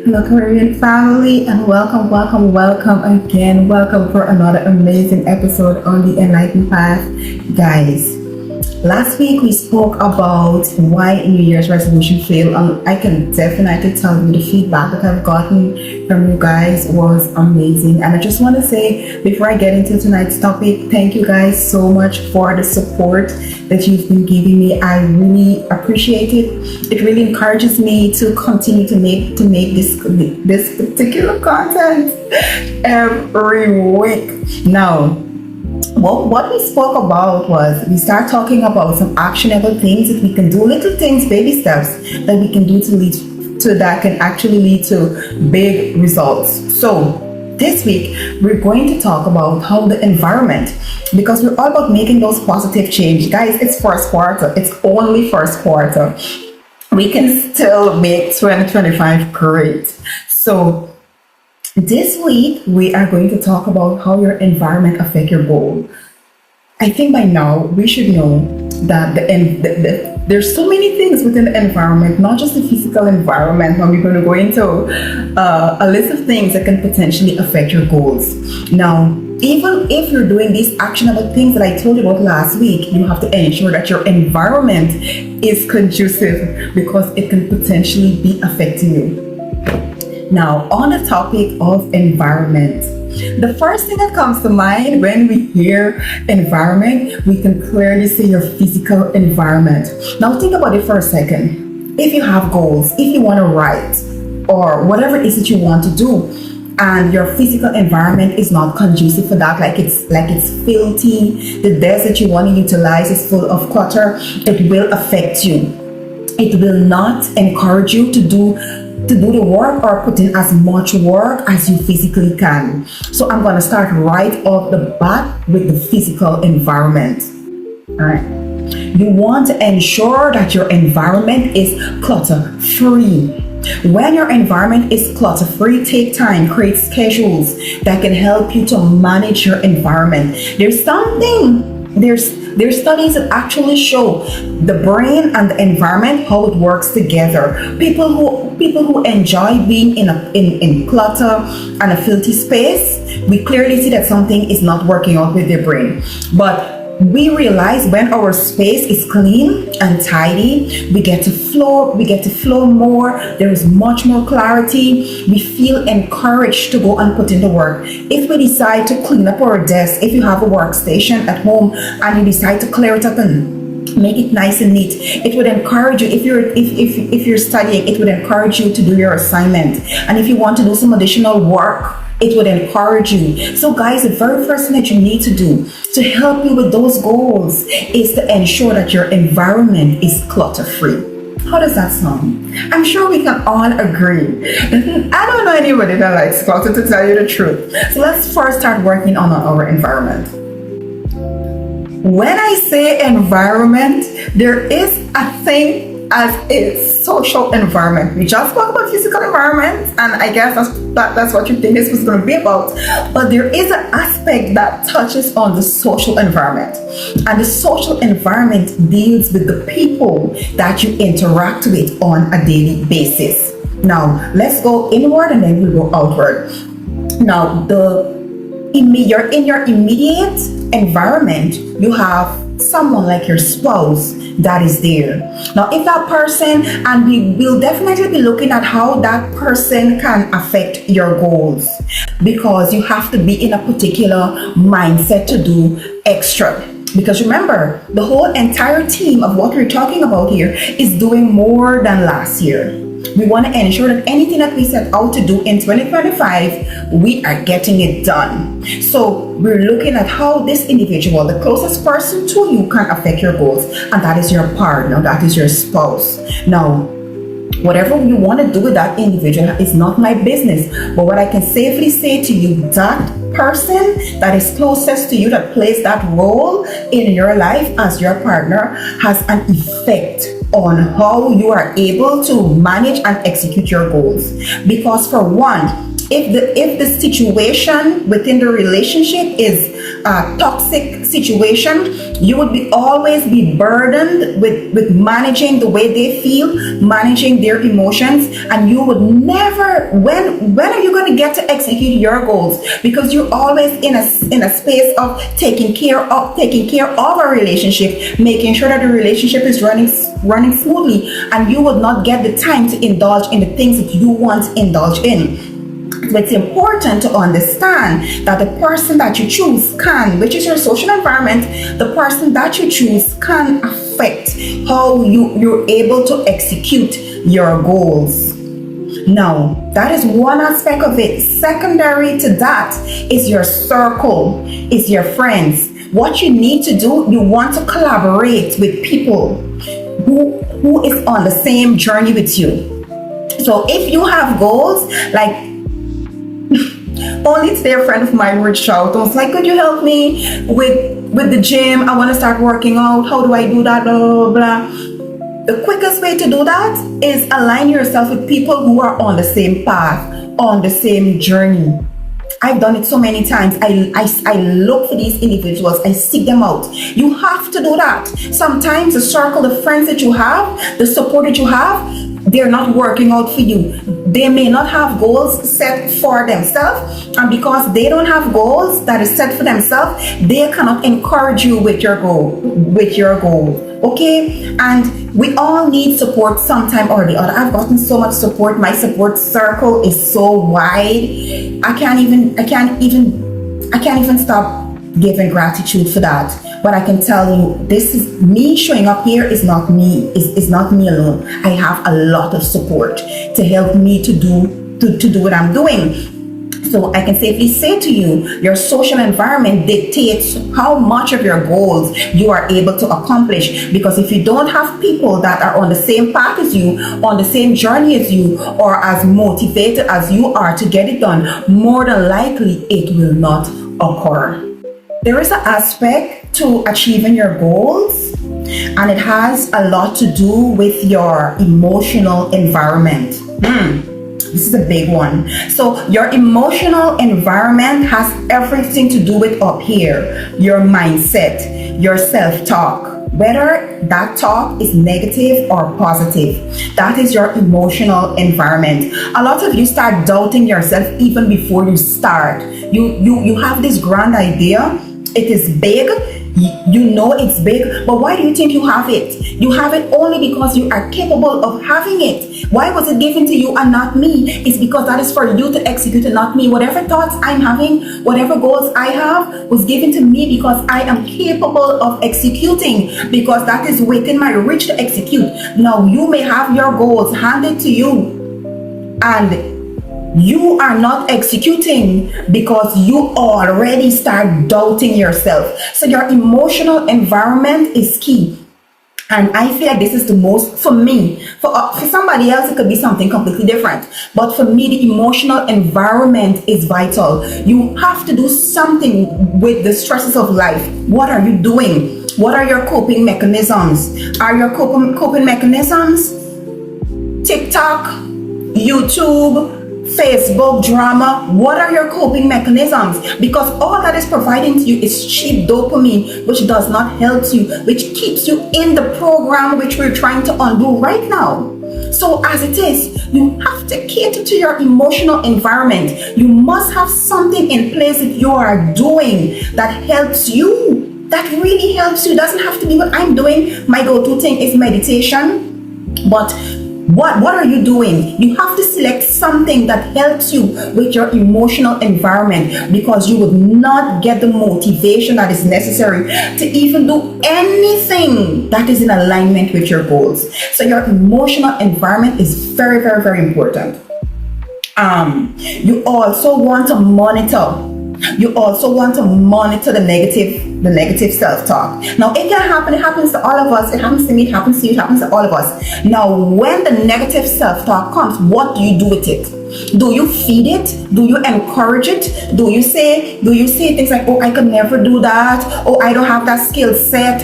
Hello, Korean family, and welcome again. Welcome for another amazing episode on the Enlightened Path. Guys, last week we spoke about why New Year's resolution fail, and I can definitely tell you the feedback that I've gotten from you guys was amazing. And I just want to say, before I get into tonight's topic, thank you guys so much for the support that you've been giving me. I really appreciate it. It really encourages me to continue to make this particular content every week. Now, what we spoke about was we start talking about some actionable things that we can do, little things, baby steps that we can do that can actually lead to big results. So this week we're going to talk about how the environment, because we're all about making those positive change. Guys, it's first quarter. It's only first quarter. We can still make 2025 great. So this week, we are going to talk about how your environment affects your goal. I think by now we should know that there's so many things within the environment, not just the physical environment, but we're going to go into a list of things that can potentially affect your goals. Now, even if you're doing these actionable things that I told you about last week, you have to ensure that your environment is conducive, because it can potentially be affecting you. Now, on the topic of environment, the first thing that comes to mind when we hear environment, we can clearly say your physical environment. Now, think about it for a second. If you have goals, if you want to write, or whatever it is that you want to do, and your physical environment is not conducive for that, like it's filthy, the desk that you want to utilize is full of clutter, it will affect you. It will not encourage you to do the work or put in as much work as you physically can. So I'm going to start right off the bat with the physical environment. All right. You want to ensure that your environment is clutter free. When your environment is clutter free, take time, create schedules that can help you to manage your environment. There's studies that actually show the brain and the environment, how it works together. People who enjoy being in clutter and a filthy space, we clearly see that something is not working out with their brain. But we realize when our space is clean and tidy, we get to flow more. There is much more clarity. We feel encouraged to go and put in the work. If we decide to clean up our desk, if you have a workstation at home and you decide to clear it up and make it nice and neat, it would encourage you. If you're studying, it would encourage you to do your assignment. And if you want to do some additional work, it would encourage you. So guys, the very first thing that you need to do to help you with those goals is to ensure that your environment is clutter free. How does that sound? I'm sure we can all agree. I don't know anybody that likes clutter, to tell you the truth. So let's first start working on our environment. When I say environment, there is a thing as a social environment. We just spoke about physical environment, and I guess that's what you think this was going to be about. But there is an aspect that touches on the social environment, and the social environment deals with the people that you interact with on a daily basis. Now, let's go inward and then we'll go outward. Now, in your immediate environment, you have someone like your spouse that is there. Now, if that person, and we will definitely be looking at how that person can affect your goals, because you have to be in a particular mindset to do extra. Because remember, the whole entire team of what we're talking about here is doing more than last year. We want to ensure that anything that we set out to do in 2025, we are getting it done. So we're looking at how this individual, the closest person to you, can affect your goals, and that is your partner, that is your spouse. Now, whatever you want to do with that individual is not my business, but what I can safely say to you, that person that is closest to you, that plays that role in your life as your partner, has an effect on how you are able to manage and execute your goals. Because for one, if the situation within the relationship is toxic situation, you would be always be burdened with managing the way they feel, managing their emotions, and you would never, when are you going to get to execute your goals? Because you're always in a space of taking care of a relationship, making sure that the relationship is running smoothly, and you would not get the time to indulge in the things that you want to indulge in. So it's important to understand that the person that you choose can, which is your social environment, the person that you choose can affect how you're able to execute your goals. Now, that is one aspect of it. Secondary to that is your circle, is your friends. What you need to do, you want to collaborate with people who is on the same journey with you. So if you have goals, like only today a friend of mine reached out and was like, could you help me with the gym? I want to start working out. How do I do that? Blah, blah, blah. The quickest way to do that is align yourself with people who are on the same path, on the same journey. I've done it so many times. I look for these individuals. I seek them out. You have to do that. Sometimes the circle, the friends that you have, the support that you have, they're not working out for you. They may not have goals set for themselves, and because they don't have goals that is set for themselves, they cannot encourage you with your goal. Okay, and we all need support sometime or the other. I've gotten so much support. My support circle is so wide. I can't even stop giving gratitude for that. But I can tell you, this is me showing up here is not me. Is not me alone. I have a lot of support to help me to do what I'm doing. So I can safely say to you, your social environment dictates how much of your goals you are able to accomplish. Because if you don't have people that are on the same path as you, on the same journey as you, or as motivated as you are to get it done, more than likely it will not occur. There is an aspect to achieving your goals, and it has a lot to do with your emotional environment. This is a big one. So your emotional environment has everything to do with up here, your mindset, your self-talk, whether that talk is negative or positive. That is your emotional environment. A lot of you start doubting yourself even before you start. You have this grand idea. It is big. You know it's big, but why do you think you have it? You have it only because you are capable of having it. Why was it given to you and not me? It's because that is for you to execute and not me. Whatever thoughts I'm having, whatever goals I have was given to me because I am capable of executing, because that is within my reach to execute. Now you may have your goals handed to you and you are not executing because you already start doubting yourself. So your emotional environment is key. And I feel like this is the most, for me, for somebody else, it could be something completely different. But for me, the emotional environment is vital. You have to do something with the stresses of life. What are you doing? What are your coping mechanisms? Are your coping mechanisms TikTok, YouTube, Facebook drama? What are your coping mechanisms? Because all that is providing to you is cheap dopamine, which does not help you, which keeps you in the program which we're trying to undo right now. So as it is, you have to cater to your emotional environment. You must have something in place that you are doing that helps you, that really helps you. It doesn't have to be what I'm doing. My go-to thing is meditation, but what are you doing? You have to select something that helps you with your emotional environment, because you would not get the motivation that is necessary to even do anything that is in alignment with your goals. So your emotional environment is very, very, very important. You also want to monitor. You also want to monitor the negative self-talk. Now, it can happen. It happens to all of us. It happens to me. It happens to you. It happens to all of us. Now, when the negative self-talk comes, what do you do with it? Do you feed it? Do you encourage it? Do you say things like, oh, I could never do that? Oh, I don't have that skill set?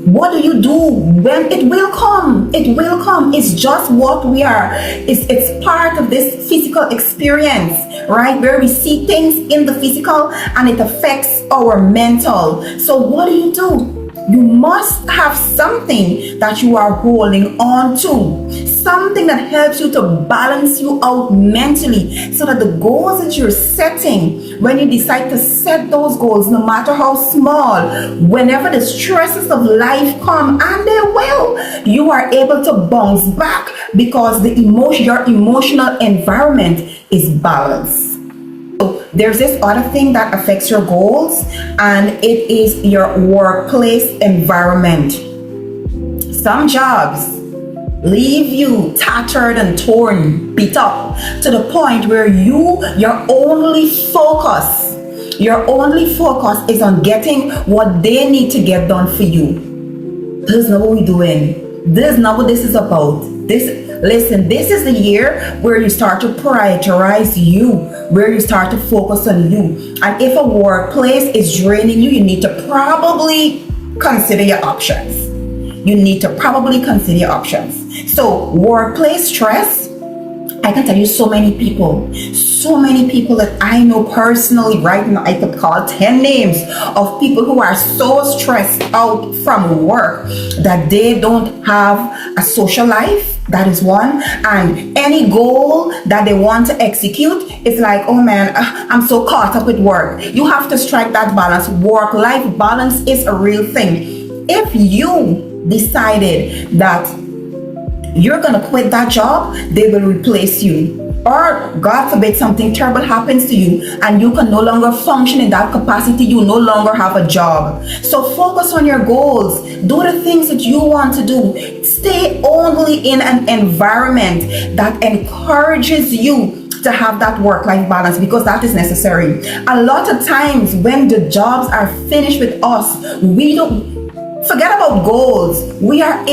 What do you do when it will come? It will come. It's just what we are. It's part of this physical experience, right? Where we see things in the physical and it affects our mental. So what do? You must have something that you are holding on to, something that helps you to balance you out mentally, so that the goals that you're setting, when you decide to set those goals, no matter how small, whenever the stresses of life come, and they will, you are able to bounce back because your emotional environment is balanced. So there's this other thing that affects your goals, and it is your workplace environment. Some jobs leave you tattered and torn, beat up, to the point where your only focus is on getting what they need to get done for you. This is not what we're doing. This is not what this is about. This is the year where you start to prioritize you, where you start to focus on you. And if a workplace is draining you, you need to probably consider your options. So workplace stress, I can tell you so many people that I know personally right now. I could call 10 names of people who are so stressed out from work that they don't have a social life. That is one. And any goal that they want to execute, it's like, oh man, I'm so caught up with work. You have to strike that balance. Work-life balance is a real thing. If you decided that you're going to quit that job, they will replace you. Or God forbid something terrible happens to you and you can no longer function in that capacity, you no longer have a job. So focus on your goals. Do the things that you want to do. Stay only in an environment that encourages you to have that work-life balance, because that is necessary. A lot of times when the jobs are finished with us, we don't forget about goals. We are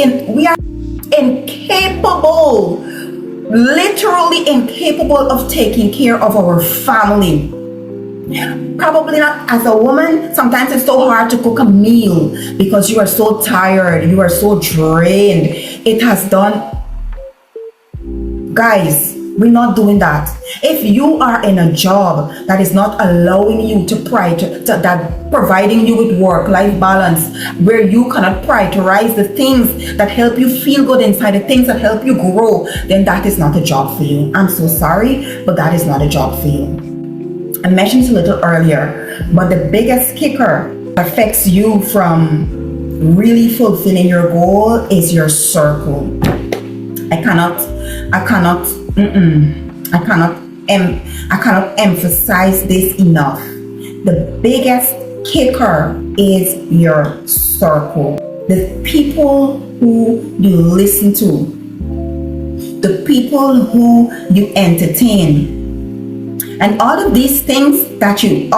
incapable, literally incapable of taking care of our family. Probably not. As a woman, sometimes it's so hard to cook a meal because you are so tired, you are so drained. It has done. Guys, we're not doing that. If you are in a job that is not allowing you that providing you with work-life balance, where you cannot prioritize the things that help you feel good inside, the things that help you grow, then that is not a job for you. I'm so sorry, but that is not a job for you. I mentioned it a little earlier, but the biggest kicker that affects you from really fulfilling your goal is your circle. I cannot emphasize this enough. The biggest kicker is your circle. The people who you listen to, the people who you entertain, and all of these things that you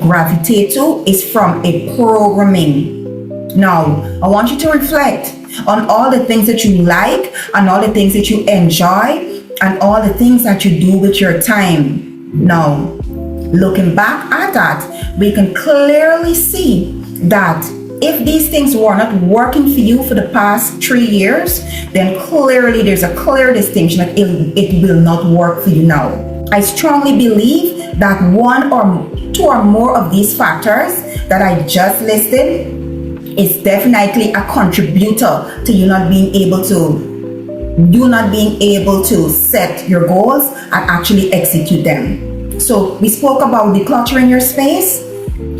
gravitate to is from a programming. Now, I want you to reflect on all the things that you like, and all the things that you enjoy, and all the things that you do with your time. Now, looking back at that, we can clearly see that if these things were not working for you for the past 3 years, then clearly there's a clear distinction that it will not work for you now. I strongly believe that one or two or more of these factors that I just listed is definitely a contributor to you not being able to set your goals and actually execute them. So we spoke about decluttering your space.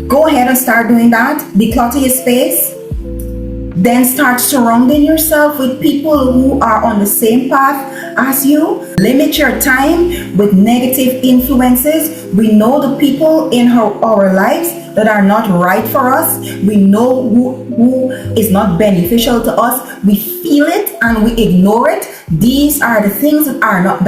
Go ahead and start doing that. Declutter your space. Then start surrounding yourself with people who are on the same path as you. Limit your time with negative influences. We know the people in our lives that are not right for us. We know who is not beneficial to us. We feel it and we ignore it. These are the things that are not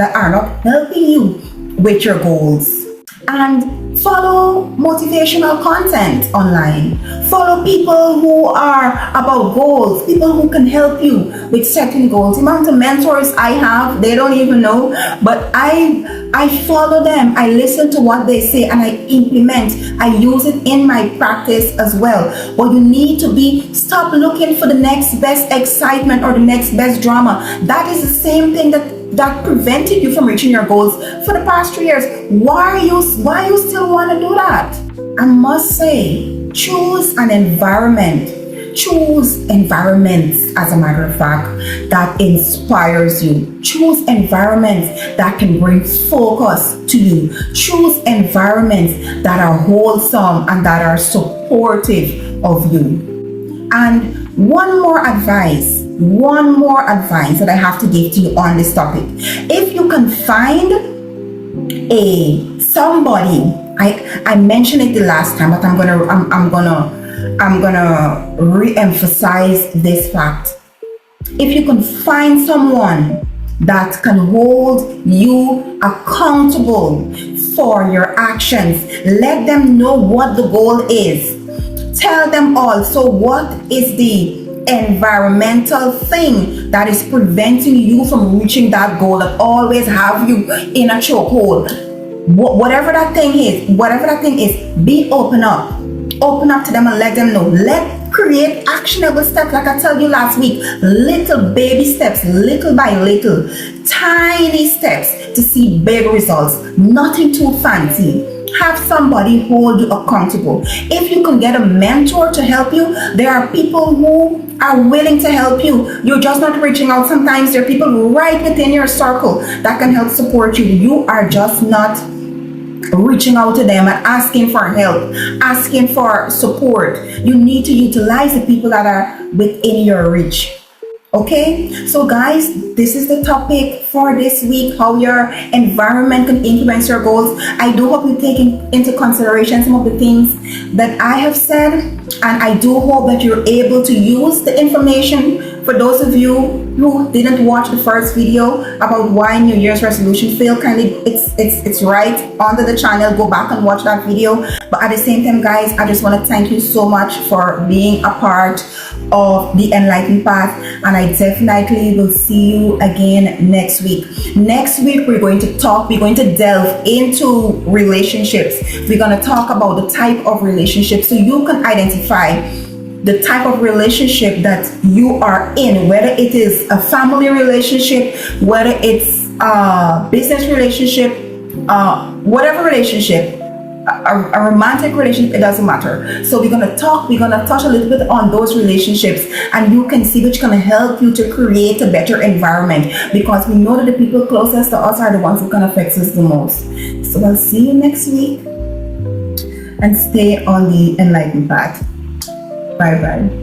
helping you with your goals. and follow motivational content online. Follow people who are about goals, people who can help you with setting goals. The amount of mentors I have, they don't even know, but I follow them. I listen to what they say and I implement. I use it in my practice as well. But you need to stop looking for the next best excitement or the next best drama. That is the same thing that prevented you from reaching your goals for the past 3 years. Why you still want to do that? I must say, choose an environment. Choose environments, as a matter of fact, that inspires you. Choose environments that can bring focus to you. Choose environments that are wholesome and that are supportive of you. And one more advice that I have to give to you on this topic. If you can find somebody, I mentioned it the last time, but I'm gonna re-emphasize this fact. If you can find someone that can hold you accountable for your actions, let them know what the goal is. Tell them also what is the environmental thing that is preventing you from reaching that goal, that always have you in a chokehold. Whatever that thing is, be open up to them and let them know. Create actionable steps, like I told you last week. Little baby steps, little by little, tiny steps to see big results. Nothing too fancy. Have somebody hold you accountable. If you can get a mentor to help you, there are people who are willing to help you. You're just not reaching out. Sometimes there are people right within your circle that can help support you. You are just not reaching out to them and asking for help, asking for support. You need to utilize the people that are within your reach. Okay, so guys, this is the topic for this week: how your environment can influence your goals. I do hope you take into consideration some of the things that I have said, and I do hope that you're able to use the information. For those of you who didn't watch the first video about why New Year's resolution fail, kindly, it's right under the channel. Go back and watch that video. But at the same time, guys, I just want to thank you so much for being a part of the Enlightened Path, and I definitely will see you again next week. Next week, we're going to delve into relationships. We're going to talk about the type of relationship so you can identify the type of relationship that you are in, whether it is a family relationship, whether it's a business relationship, whatever relationship, a romantic relationship, it doesn't matter. So we're gonna touch a little bit on those relationships, and you can see which can help you to create a better environment, because we know that the people closest to us are the ones who can affect us the most. So I'll see you next week, and stay on the Enlightened Path. Bye bye.